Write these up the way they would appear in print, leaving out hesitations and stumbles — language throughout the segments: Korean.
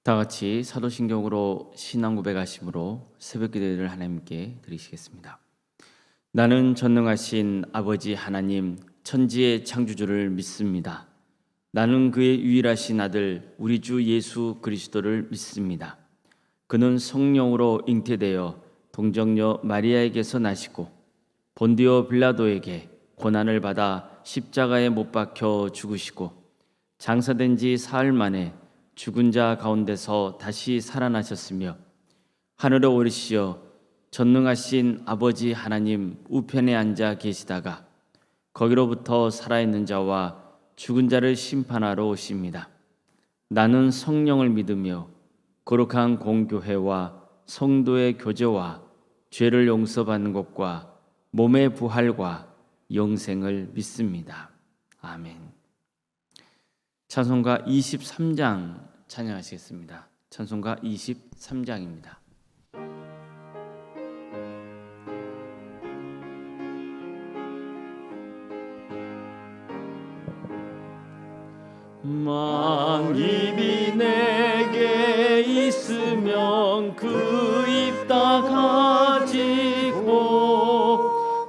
다 같이 사도신경으로 신앙 고백하심으로 새벽 기도를 하나님께 드리시겠습니다. 나는 전능하신 아버지 하나님 천지의 창조주를 믿습니다. 나는 그의 유일하신 아들 우리 주 예수 그리스도를 믿습니다. 그는 성령으로 잉태되어 동정녀 마리아에게서 나시고 본디오 빌라도에게 고난을 받아 십자가에 못 박혀 죽으시고 장사된 지 사흘 만에 죽은 자 가운데서 다시 살아나셨으며 하늘에 오르시어 전능하신 아버지 하나님 우편에 앉아 계시다가 거기로부터 살아있는 자와 죽은 자를 심판하러 오십니다. 나는 성령을 믿으며 거룩한 공교회와 성도의 교제와 죄를 용서받는 것과 몸의 부활과 영생을 믿습니다. 아멘. 찬송가 23장 찬양하시겠습니다. 찬송가 23장입니다. 만입이 내게 있으면 그 입 다 가지고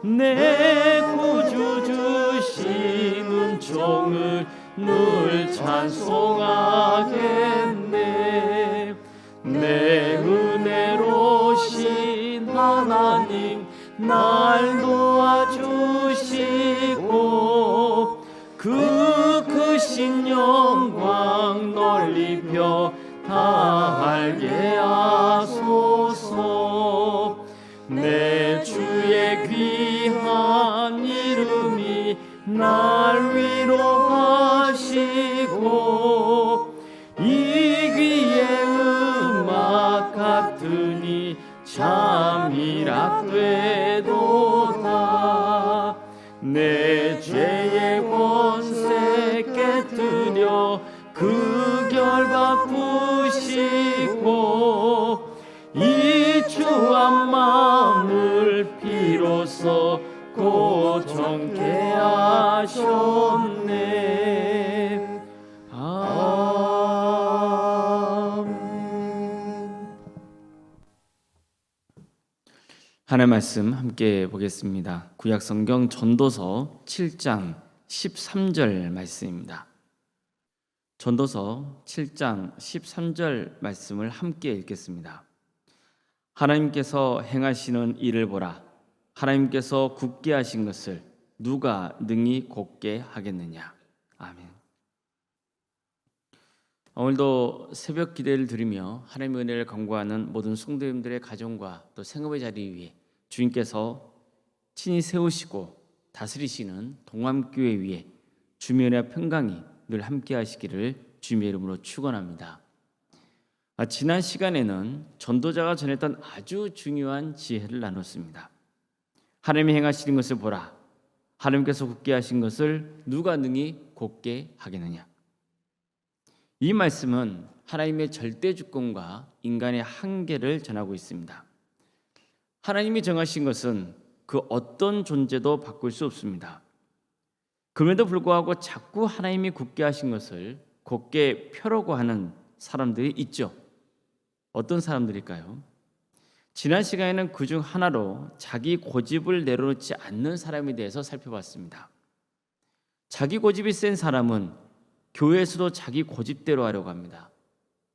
내 구주 주시는 종을 늘 찬송하겠네. 내 은혜로신 하나님 날 도와주시고 그 크신 영광 널리 펴 다 알게 하소서. 내 주의 귀한 이름이 날 위로하시고 이 귀의 음악 같으니 잠이라 되도다. 내 죄의 권세 깨뜨려 그 결 바꾸시고 이 주한 마음을 비로소 고정케 하셨네. 아멘. 하나님 말씀 함께 보겠습니다. 구약 성경 전도서 7장 13절 말씀입니다. 전도서 7장 13절 말씀을 함께 읽겠습니다. 하나님께서 행하시는 일을 보라. 하나님께서 굳게 하신 것을 누가 능히 곧게 하겠느냐. 아멘. 오늘도 새벽 기도를 드리며 하나님의 은혜를 간구하는 모든 성도님들의 가정과 또 생업의 자리 위에 주님께서 친히 세우시고 다스리시는 동암교회 위에 주님의 평강이 늘 함께 하시기를 주님의 이름으로 축원합니다. 지난 시간에는 전도자가 전했던 아주 중요한 지혜를 나눴습니다. 하나님이 행하시는 것을 보라. 하나님께서 굳게 하신 것을 누가 능히 곧게 하겠느냐. 이 말씀은 하나님의 절대 주권과 인간의 한계를 전하고 있습니다. 하나님이 정하신 것은 그 어떤 존재도 바꿀 수 없습니다. 그럼에도 불구하고 자꾸 하나님이 굳게 하신 것을 곧게 펴려고 하는 사람들이 있죠. 어떤 사람들일까요? 지난 시간에는 그중 하나로 자기 고집을 내려놓지 않는 사람에 대해서 살펴봤습니다. 자기 고집이 센 사람은 교회에서도 자기 고집대로 하려고 합니다.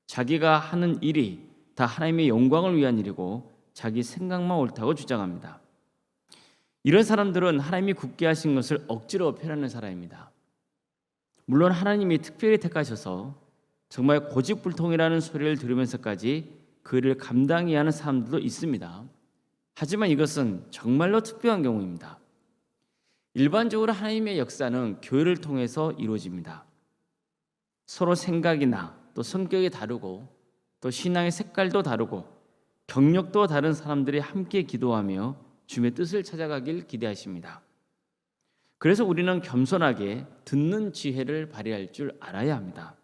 자기가 하는 일이 다 하나님의 영광을 위한 일이고 자기 생각만 옳다고 주장합니다. 이런 사람들은 하나님이 굳게 하신 것을 억지로 펴려는 사람입니다. 물론 하나님이 특별히 택하셔서 정말 고집불통이라는 소리를 들으면서까지 그 일을 감당해야 하는 사람들도 있습니다. 하지만 이것은 정말로 특별한 경우입니다. 일반적으로 하나님의 역사는 교회를 통해서 이루어집니다. 서로 생각이나 또 성격이 다르고 또 신앙의 색깔도 다르고 경력도 다른 사람들이 함께 기도하며 주님의 뜻을 찾아가길 기대하십니다. 그래서 우리는 겸손하게 듣는 지혜를 발휘할 줄 알아야 합니다.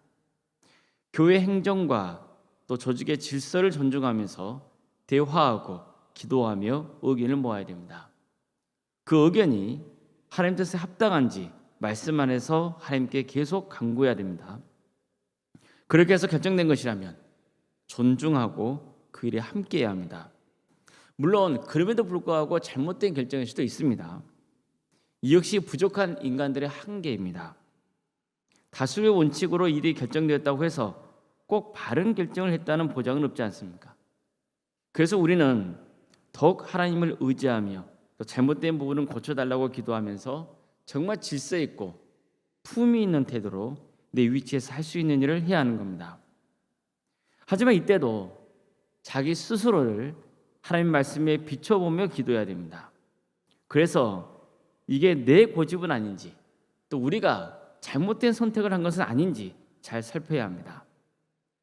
교회 행정과 또 조직의 질서를 존중하면서 대화하고 기도하며 의견을 모아야 됩니다. 그 의견이 하나님 뜻에 합당한지 말씀 안에서 하나님께 계속 간구해야 됩니다. 그렇게 해서 결정된 것이라면 존중하고 그 일에 함께해야 합니다. 물론 그럼에도 불구하고 잘못된 결정일 수도 있습니다. 이 역시 부족한 인간들의 한계입니다. 다수의 원칙으로 일이 결정되었다고 해서 꼭 바른 결정을 했다는 보장은 없지 않습니까? 그래서 우리는 더욱 하나님을 의지하며 또 잘못된 부분은 고쳐달라고 기도하면서 정말 질서 있고 품위 있는 태도로 내 위치에서 할 수 있는 일을 해야 하는 겁니다. 하지만 이때도 자기 스스로를 하나님 말씀에 비춰보며 기도해야 됩니다. 그래서 이게 내 고집은 아닌지 또 우리가 잘못된 선택을 한 것은 아닌지 잘 살펴야 합니다.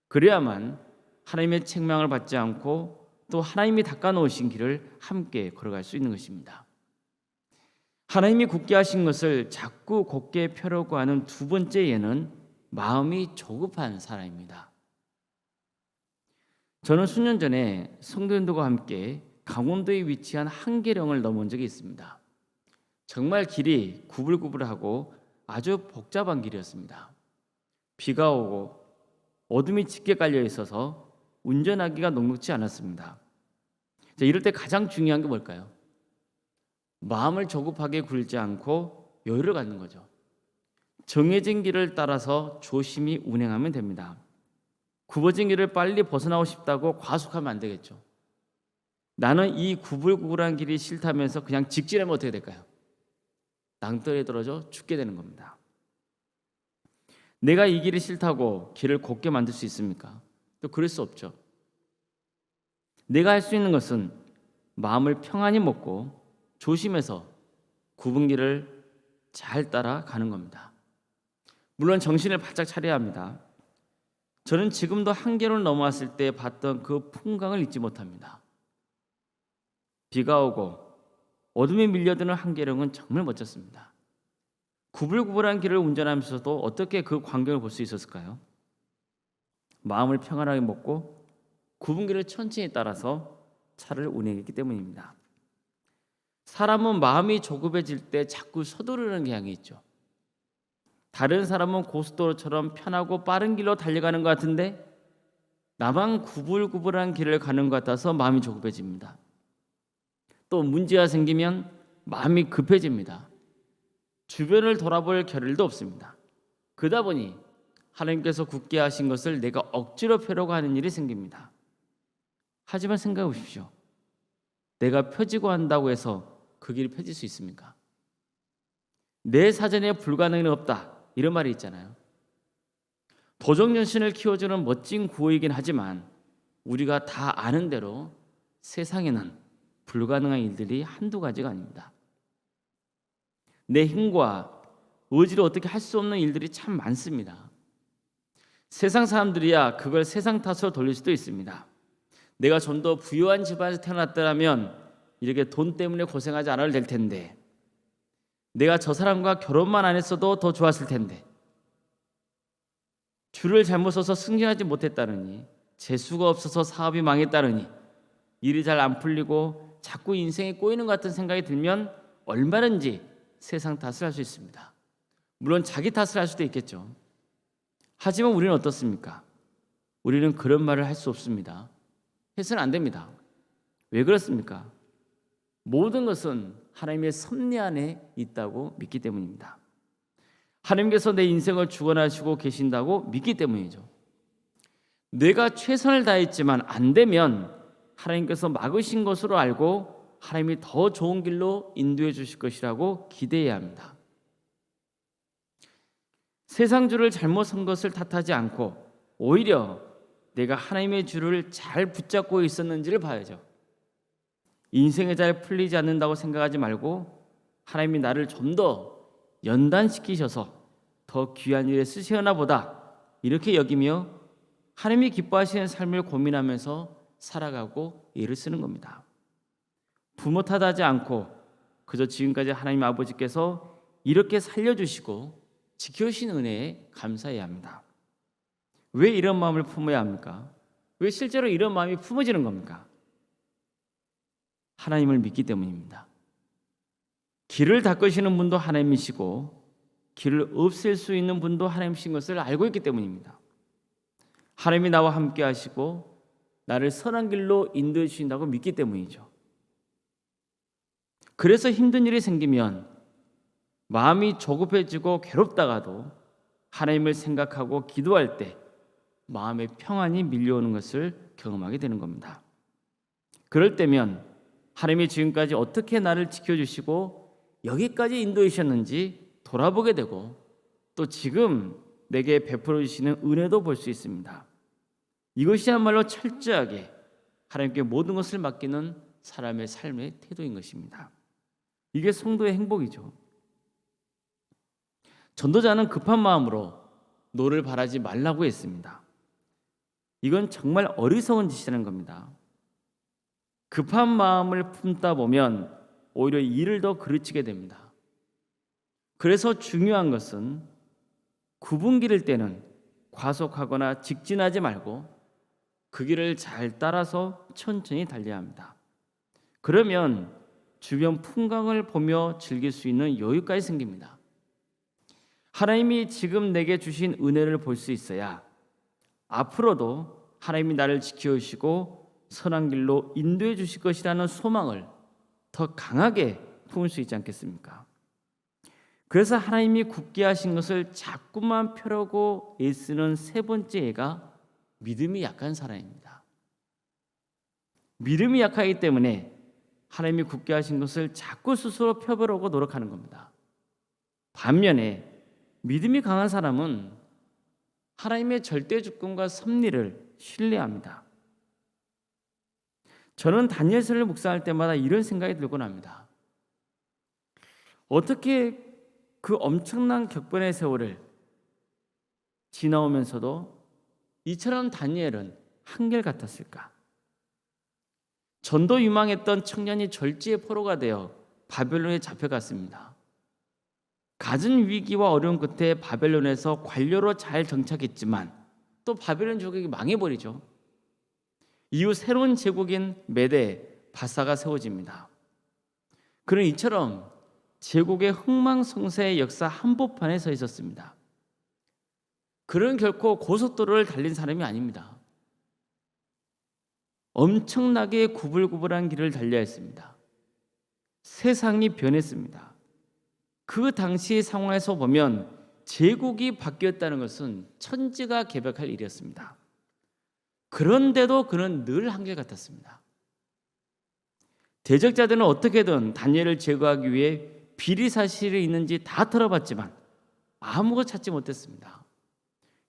그래야만 하나님의 책망을 받지 않고 또 하나님이 닦아놓으신 길을 함께 걸어갈 수 있는 것입니다. 하나님이 굳게 하신 것을 자꾸 곧게 펴려고 하는 두 번째 예는 마음이 조급한 사람입니다. 저는 수년 전에 성도님들과 함께 강원도에 위치한 한계령을 넘어온 적이 있습니다. 정말 길이 구불구불하고 아주 복잡한 길이었습니다. 비가 오고 어둠이 짙게 깔려 있어서 운전하기가 녹록지 않았습니다. 이럴 때 가장 중요한 게 뭘까요? 마음을 조급하게 굴지 않고 여유를 갖는 거죠. 정해진 길을 따라서 조심히 운행하면 됩니다. 굽어진 길을 빨리 벗어나고 싶다고 과속하면 안 되겠죠. 나는 이 구불구불한 길이 싫다면서 그냥 직진하면 어떻게 될까요? 낭떠러지에 떨어져 죽게 되는 겁니다. 내가 이 길이 싫다고 길을 곱게 만들 수 있습니까? 또 그럴 수 없죠. 내가 할 수 있는 것은 마음을 평안히 먹고 조심해서 굽은 길을 잘 따라가는 겁니다. 물론 정신을 바짝 차려야 합니다. 저는 지금도 한계를 넘어왔을 때 봤던 그 풍광을 잊지 못합니다. 비가 오고 어둠에 밀려드는 한계령은 정말 멋졌습니다. 구불구불한 길을 운전하면서도 어떻게 그 광경을 볼 수 있었을까요? 마음을 평안하게 먹고 굽은 길을 천천히 따라서 차를 운행했기 때문입니다. 사람은 마음이 조급해질 때 자꾸 서두르는 경향이 있죠. 다른 사람은 고속도로처럼 편하고 빠른 길로 달려가는 것 같은데 나만 구불구불한 길을 가는 것 같아서 마음이 조급해집니다. 또 문제가 생기면 마음이 급해집니다. 주변을 돌아볼 겨를도 없습니다. 그러다 보니 하나님께서 굳게 하신 것을 내가 억지로 펴려고 하는 일이 생깁니다. 하지만 생각해 보십시오. 내가 펴지고 한다고 해서 그 길이 펴질 수 있습니까? 내 사전에 불가능은 없다 이런 말이 있잖아요. 도정전신을 키워주는 멋진 구호이긴 하지만 우리가 다 아는 대로 세상에는 불가능한 일들이 한두 가지가 아닙니다. 내 힘과 의지로 어떻게 할 수 없는 일들이 참 많습니다. 세상 사람들이야 그걸 세상 탓으로 돌릴 수도 있습니다. 내가 좀 더 부유한 집안에서 태어났더라면 이렇게 돈 때문에 고생하지 않아도 될 텐데, 내가 저 사람과 결혼만 안 했어도 더 좋았을 텐데, 줄을 잘못 서서 승진하지 못했다느니, 재수가 없어서 사업이 망했다느니, 일이 잘 안 풀리고 자꾸 인생에 꼬이는 것 같은 생각이 들면 얼마든지 세상 탓을 할 수 있습니다. 물론 자기 탓을 할 수도 있겠죠. 하지만 우리는 어떻습니까? 우리는 그런 말을 할 수 없습니다. 해서는 안 됩니다. 왜 그렇습니까? 모든 것은 하나님의 섭리 안에 있다고 믿기 때문입니다. 하나님께서 내 인생을 주관하시고 계신다고 믿기 때문이죠. 내가 최선을 다했지만 안 되면 하나님께서 막으신 것으로 알고 하나님이 더 좋은 길로 인도해 주실 것이라고 기대해야 합니다. 세상 줄을 잘못 선 것을 탓하지 않고 오히려 내가 하나님의 줄을 잘 붙잡고 있었는지를 봐야죠. 인생에 잘 풀리지 않는다고 생각하지 말고 하나님이 나를 좀 더 연단시키셔서 더 귀한 일에 쓰시려나 보다 이렇게 여기며 하나님이 기뻐하시는 삶을 고민하면서 살아가고 일을 쓰는 겁니다. 부모 탓하지 않고 그저 지금까지 하나님 아버지께서 이렇게 살려주시고 지켜주신 은혜에 감사해야 합니다. 왜 이런 마음을 품어야 합니까? 왜 실제로 이런 마음이 품어지는 겁니까? 하나님을 믿기 때문입니다. 길을 닦으시는 분도 하나님이시고 길을 없앨 수 있는 분도 하나님이신 것을 알고 있기 때문입니다. 하나님이 나와 함께 하시고 나를 선한 길로 인도해 주신다고 믿기 때문이죠. 그래서 힘든 일이 생기면 마음이 조급해지고 괴롭다가도 하나님을 생각하고 기도할 때 마음의 평안이 밀려오는 것을 경험하게 되는 겁니다. 그럴 때면 하나님이 지금까지 어떻게 나를 지켜주시고 여기까지 인도해 주셨는지 돌아보게 되고 또 지금 내게 베풀어 주시는 은혜도 볼 수 있습니다. 이것이야말로 철저하게 하나님께 모든 것을 맡기는 사람의 삶의 태도인 것입니다. 이게 성도의 행복이죠. 전도자는 급한 마음으로 노를 바라지 말라고 했습니다. 이건 정말 어리석은 짓이라는 겁니다. 급한 마음을 품다 보면 오히려 일을 더 그르치게 됩니다. 그래서 중요한 것은 굽은 길일 때는 과속하거나 직진하지 말고 그 길을 잘 따라서 천천히 달려야 합니다. 그러면 주변 풍광을 보며 즐길 수 있는 여유까지 생깁니다. 하나님이 지금 내게 주신 은혜를 볼 수 있어야 앞으로도 하나님이 나를 지켜주시고 선한 길로 인도해 주실 것이라는 소망을 더 강하게 품을 수 있지 않겠습니까? 그래서 하나님이 굳게 하신 것을 자꾸만 펴려고 애쓰는 세 번째 애가 믿음이 약한 사람입니다. 믿음이 약하기 때문에 하나님이 굳게 하신 것을 자꾸 스스로 펴보려고 노력하는 겁니다. 반면에 믿음이 강한 사람은 하나님의 절대 주권과 섭리를 신뢰합니다. 저는 다니엘서를 묵상할 때마다 이런 생각이 들곤 합니다. 어떻게 그 엄청난 격변의 세월을 지나오면서도 이처럼 다니엘은 한결같았을까? 전도 유망했던 청년이 절지의 포로가 되어 바벨론에 잡혀갔습니다. 갖은 위기와 어려운 끝에 바벨론에서 관료로 잘 정착했지만 또 바벨론 제국이 망해버리죠. 이후 새로운 제국인 메대 바사가 세워집니다. 그는 이처럼 제국의 흥망성쇠의 역사 한복판에 서 있었습니다. 그는 결코 고속도로를 달린 사람이 아닙니다. 엄청나게 구불구불한 길을 달려야 했습니다. 세상이 변했습니다. 그 당시 상황에서 보면 제국이 바뀌었다는 것은 천지가 개벽할 일이었습니다. 그런데도 그는 늘 한결같았습니다. 대적자들은 어떻게든 다니엘을 제거하기 위해 비리 사실이 있는지 다 털어봤지만 아무것도 찾지 못했습니다.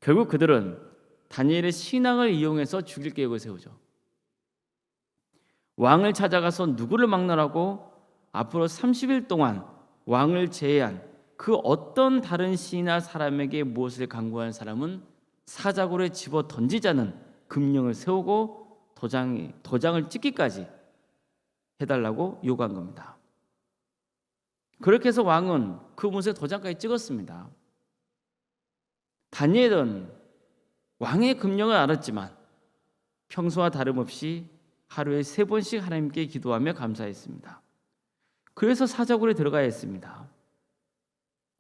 결국 그들은 다니엘의 신앙을 이용해서 죽일 계획을 세우죠. 왕을 찾아가서 누구를 막론하고 앞으로 30일 동안 왕을 제외한 그 어떤 다른 시나 사람에게 무엇을 강구한 사람은 사자굴에 집어 던지자는 금령을 세우고 도장을 찍기까지 해달라고 요구한 겁니다. 그렇게 해서 왕은 그 문서에 도장까지 찍었습니다. 다니엘은 왕의 금령을 알았지만 평소와 다름없이 하루에 3번씩 하나님께 기도하며 감사했습니다. 그래서 사자굴에 들어가야 했습니다.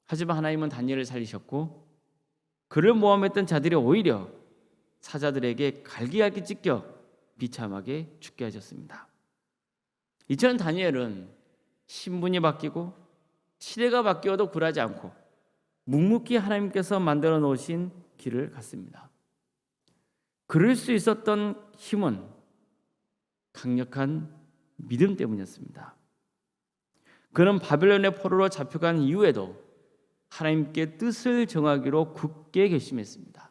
하지만 하나님은 다니엘을 살리셨고 그를 모함했던 자들이 오히려 사자들에게 갈기갈기 찢겨 비참하게 죽게 하셨습니다. 이처럼 다니엘은 신분이 바뀌고 시대가 바뀌어도 굴하지 않고 묵묵히 하나님께서 만들어 놓으신 길을 갔습니다. 그럴 수 있었던 힘은 강력한 믿음 때문이었습니다. 그는 바벨론의 포로로 잡혀간 이후에도 하나님께 뜻을 정하기로 굳게 결심했습니다.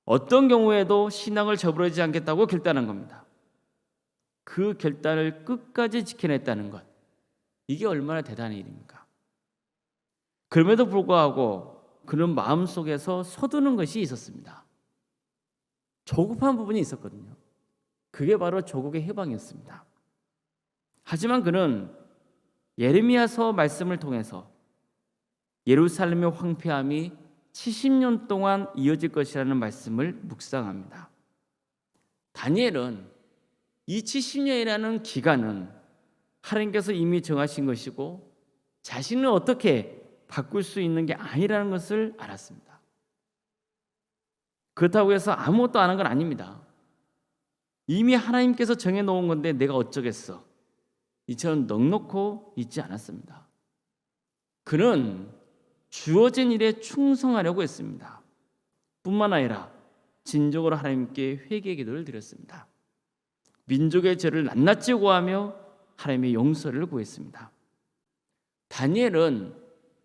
어떤 경우에도 신앙을 저버리지 않겠다고 결단한 겁니다. 그 결단을 끝까지 지켜냈다는 것, 이게 얼마나 대단한 일입니까? 그럼에도 불구하고 그는 마음속에서 서두는 것이 있었습니다. 조급한 부분이 있었거든요. 그게 바로 조국의 해방이었습니다. 하지만 그는 예레미야서 말씀을 통해서 예루살렘의 황폐함이 70년 동안 이어질 것이라는 말씀을 묵상합니다. 다니엘은 이 70년이라는 기간은 하나님께서 이미 정하신 것이고 자신을 어떻게 바꿀 수 있는 게 아니라는 것을 알았습니다. 그렇다고 해서 아무것도 안 한 건 아닙니다. 이미 하나님께서 정해놓은 건데 내가 어쩌겠어. 이처럼 넉넉고 있지 않았습니다. 그는 주어진 일에 충성하려고 했습니다. 뿐만 아니라 진정으로 하나님께 회개 기도를 드렸습니다. 민족의 죄를 낱낱이 고하며 하나님의 용서를 구했습니다. 다니엘은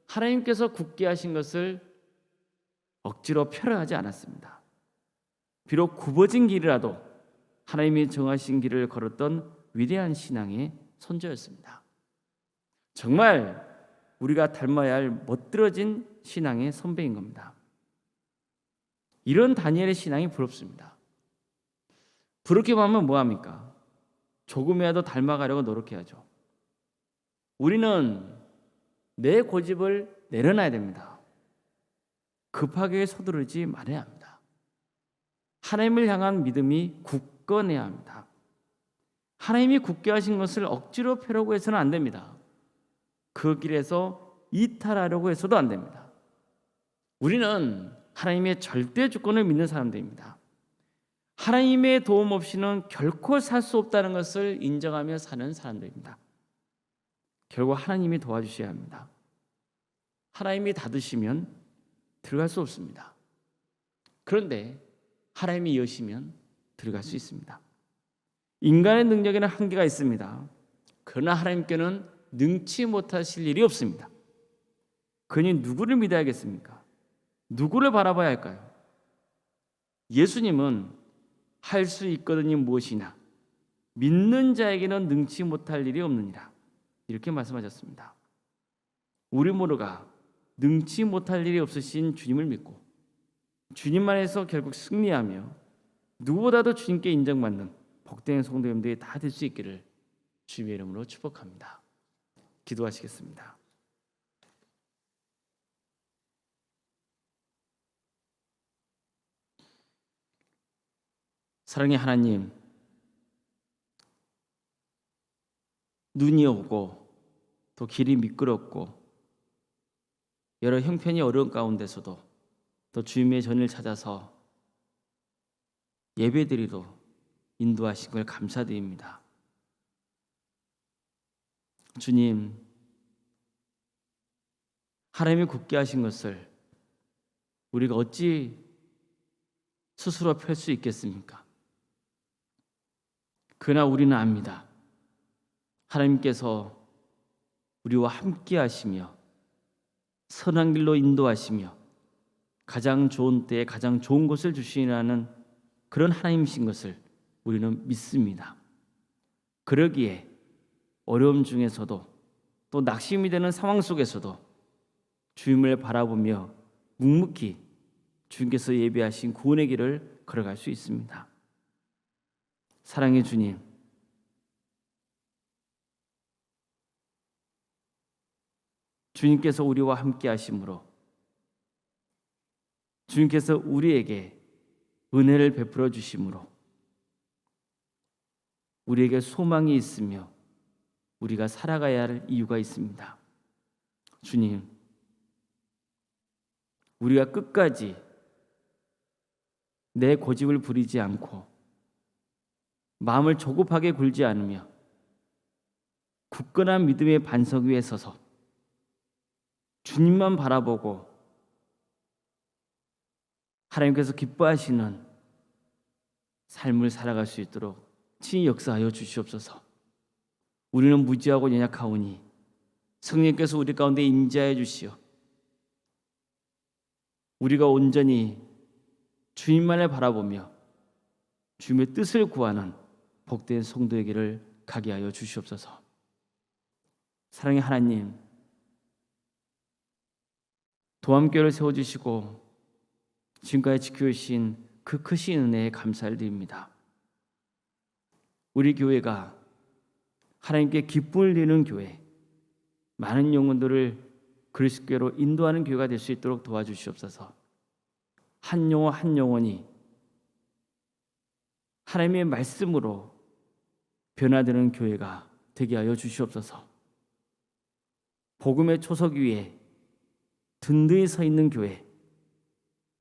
하나님께서 굳게 하신 것을 억지로 펴려하지 않았습니다. 비록 굽어진 길이라도 하나님이 정하신 길을 걸었던 위대한 신앙의 선조였습니다. 정말 우리가 닮아야 할 멋들어진 신앙의 선배인 겁니다. 이런 다니엘의 신앙이 부럽습니다. 부럽기만 하면 뭐합니까? 조금이라도 닮아가려고 노력해야죠. 우리는 내 고집을 내려놔야 됩니다. 급하게 서두르지 말아야 합니다. 하나님을 향한 믿음이 굳건해야 합니다. 하나님이 굳게 하신 것을 억지로 펴려고 해서는 안 됩니다. 그 길에서 이탈하려고 해서도 안 됩니다. 우리는 하나님의 절대 주권을 믿는 사람들입니다. 하나님의 도움 없이는 결코 살 수 없다는 것을 인정하며 사는 사람들입니다. 결국 하나님이 도와주셔야 합니다. 하나님이 닫으시면 들어갈 수 없습니다. 그런데 하나님이 여시면 들어갈 수 있습니다. 인간의 능력에는 한계가 있습니다. 그러나 하나님께는 능치 못하실 일이 없습니다. 그니 누구를 믿어야겠습니까? 누구를 바라봐야 할까요? 예수님은 할 수 있거든이 무엇이냐? 믿는 자에게는 능치 못할 일이 없느니라. 이렇게 말씀하셨습니다. 우리 모두가 능치 못할 일이 없으신 주님을 믿고 주님만 해서 결국 승리하며 누구보다도 주님께 인정받는 복된 성도님들이 다 될 수 있기를 주님의 이름으로 축복합니다. 기도하시겠습니다. 사랑의 하나님, 눈이 오고 또 길이 미끄럽고 여러 형편이 어려운 가운데서도 또 주님의 전을 찾아서 예배드리도 인도하신 걸 감사드립니다. 주님, 하나님이 굳게 하신 것을 우리가 어찌 스스로 펼 수 있겠습니까? 그러나 우리는 압니다. 하나님께서 우리와 함께 하시며 선한 길로 인도하시며 가장 좋은 때에 가장 좋은 것을 주시라는 그런 하나님이신 것을 우리는 믿습니다. 그러기에 어려움 중에서도 또 낙심이 되는 상황 속에서도 주님을 바라보며 묵묵히 주님께서 예비하신 구원의 길을 걸어갈 수 있습니다. 사랑의 주님, 주님께서 우리와 함께 하심으로 주님께서 우리에게 은혜를 베풀어 주심으로 우리에게 소망이 있으며 우리가 살아가야 할 이유가 있습니다. 주님, 우리가 끝까지 내 고집을 부리지 않고 마음을 조급하게 굴지 않으며 굳건한 믿음의 반석 위에 서서 주님만 바라보고 하나님께서 기뻐하시는 삶을 살아갈 수 있도록 친히 역사하여 주시옵소서. 우리는 무지하고 연약하오니 성령께서 우리 가운데 임재하여 주시어 우리가 온전히 주님만을 바라보며 주님의 뜻을 구하는 복된 성도에게를 가게 하여 주시옵소서. 사랑의 하나님, 도함교회를 세워주시고 지금까지 지켜주신 그 크신 은혜에 감사를 드립니다. 우리 교회가 하나님께 기쁨을 내는 교회, 많은 영혼들을 그리스도께로 인도하는 교회가 될 수 있도록 도와주시옵소서. 한 영혼 한 영혼이 하나님의 말씀으로 변화되는 교회가 되게 하여 주시옵소서. 복음의 초석 위에 든든히 서 있는 교회,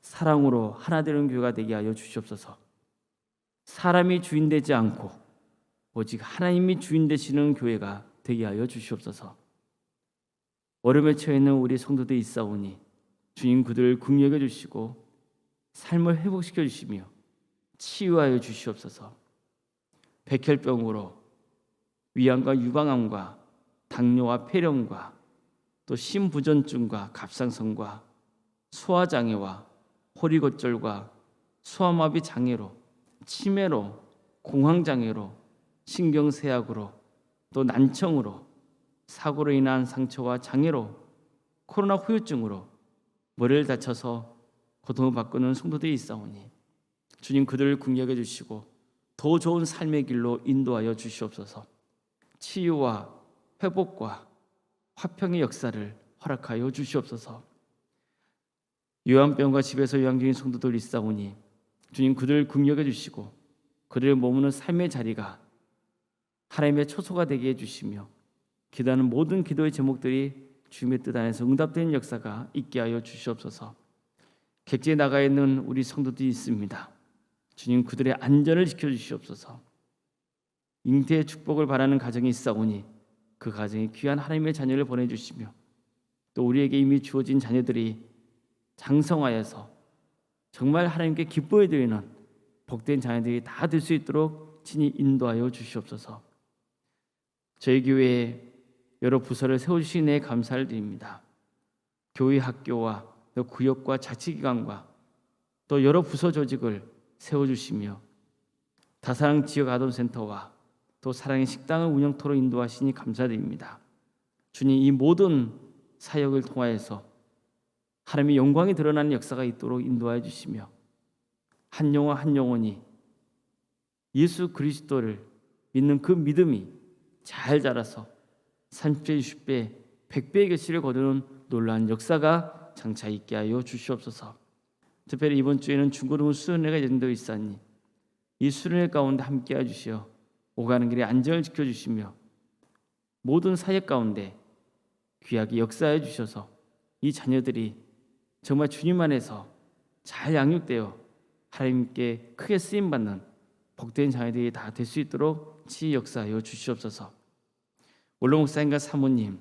사랑으로 하나 되는 교회가 되게 하여 주시옵소서. 사람이 주인 되지 않고 오직 하나님이 주인 되시는 교회가 되게 하여 주시옵소서. 어려움에 처해 있는 우리 성도들이 있사오니 주님 그들을 긍휼히 주시고 삶을 회복시켜 주시며 치유하여 주시옵소서. 백혈병으로 위암과 유방암과 당뇨와 폐렴과 또 심부전증과 갑상선과 소화장애와 호리곤절과 소아마비 장애로 치매로 공황장애로 신경쇠약으로 또 난청으로 사고로 인한 상처와 장애로 코로나 후유증으로 머리를 다쳐서 고통을 받고 있는 성도들이 있사오니 주님 그들을 긍휼히 주시고 더 좋은 삶의 길로 인도하여 주시옵소서. 치유와 회복과 화평의 역사를 허락하여 주시옵소서. 요양병과 집에서 요양 중인 성도들 있사오니 주님 그들을 긍휼히 주시고 그들의 머무는 삶의 자리가 하나님의 초소가 되게 해주시며 기도하는 모든 기도의 제목들이 주님의 뜻 안에서 응답되는 역사가 있게 하여 주시옵소서. 객지에 나가 있는 우리 성도들이 있습니다. 주님 그들의 안전을 지켜주시옵소서. 잉태의 축복을 바라는 가정이 있사오니 그 가정에 귀한 하나님의 자녀를 보내주시며 또 우리에게 이미 주어진 자녀들이 장성하여서 정말 하나님께 기뻐해 드리는 복된 자녀들이 다 될 수 있도록 친히 인도하여 주시옵소서. 저희 교회에 여러 부서를 세워주신 데 감사를 드립니다. 교회 학교와 또 구역과 자치기관과 또 여러 부서 조직을 세워주시며 다사랑 지역 아동센터와 또 사랑의 식당을 운영토로 인도하시니 감사드립니다. 주님 이 모든 사역을 통하여서 하나님의 영광이 드러나는 역사가 있도록 인도하여 주시며 한 영혼 한 영혼이 예수 그리스도를 믿는 그 믿음이 잘 자라서 30배, 60배, 100배의 결실을 거두는 놀라운 역사가 장차 있게 하여 주시옵소서. 특별히 이번 주에는 중고등부 수련회가 예정되어 있사니 이 수련회 가운데 함께해 주시어 오가는 길에 안전을 지켜주시며 모든 사역 가운데 귀하게 역사해 주셔서 이 자녀들이 정말 주님 안에서 잘 양육되어 하나님께 크게 쓰임받는 복된 자녀들이 다 될 수 있도록 치 역사하여 주시옵소서. 원로 목사님과 사모님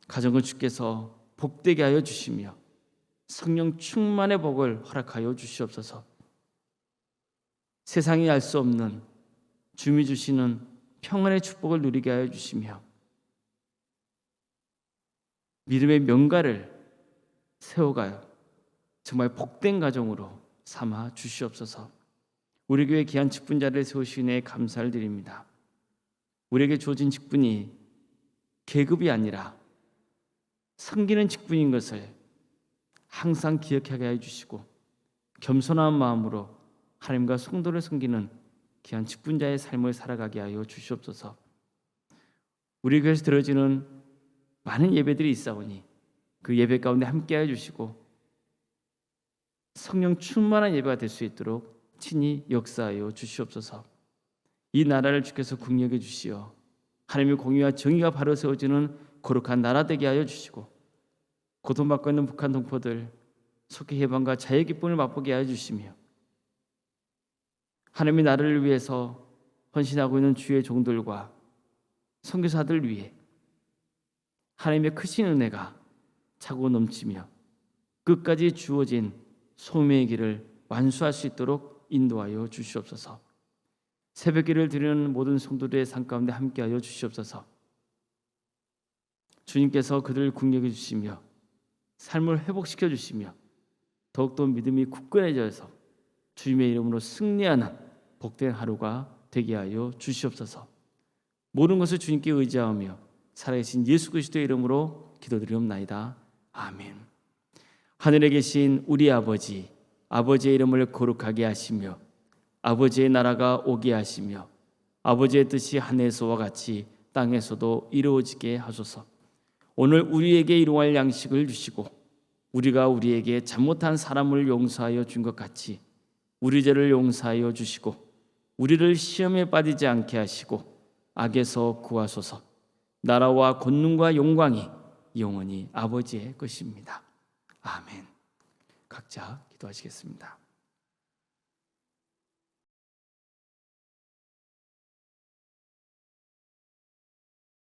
가정을 주께서 복되게 하여 주시며 성령 충만의 복을 허락하여 주시옵소서. 세상이 알 수 없는 주님이 주시는 평안의 축복을 누리게 하여 주시며 믿음의 명가를 세워가요 정말 복된 가정으로 삼아 주시옵소서. 우리 교회 귀한 직분자를 세우시니 감사를 드립니다. 우리에게 주어진 직분이 계급이 아니라 섬기는 직분인 것을 항상 기억하게 해주시고 겸손한 마음으로 하나님과 성도를 섬기는 귀한 직분자의 삶을 살아가게 하여 주시옵소서. 우리 교회에서 드려지는 많은 예배들이 있사오니 그 예배 가운데 함께하여 주시고 성령 충만한 예배가 될 수 있도록 친히 역사하여 주시옵소서. 이 나라를 주께서 국력해 주시어 하나님의 공의와 정의가 바로 세워지는 거룩한 나라 되게 하여 주시고 고통받고 있는 북한 동포들 속히 해방과 자유의 기쁨을 맛보게 하여 주시며 하나님의 나라를 위해서 헌신하고 있는 주의 종들과 선교사들 위해 하나님의 크신 은혜가 차고 넘치며 끝까지 주어진 소명의 길을 완수할 수 있도록 인도하여 주시옵소서. 새벽기를 드리는 모든 성도들의 삶 가운데 함께하여 주시옵소서. 주님께서 그들을 긍휼히 주시며 삶을 회복시켜 주시며 더욱더 믿음이 굳건해져서 주님의 이름으로 승리하는 복된 하루가 되게 하여 주시옵소서. 모든 것을 주님께 의지하며 살아계신 예수 그리스도의 이름으로 기도드리옵나이다. 아멘. 하늘에 계신 우리 아버지, 아버지의 이름을 거룩하게 하시며 아버지의 나라가 오게 하시며 아버지의 뜻이 하늘에서와 같이 땅에서도 이루어지게 하소서. 오늘 우리에게 일용할 양식을 주시고 우리가 우리에게 잘못한 사람을 용서하여 준 것 같이 우리 죄를 용서하여 주시고 우리를 시험에 빠지지 않게 하시고 악에서 구하소서. 나라와 권능과 영광이 영원히 아버지의 것입니다. 아멘. 각자 기도하시겠습니다.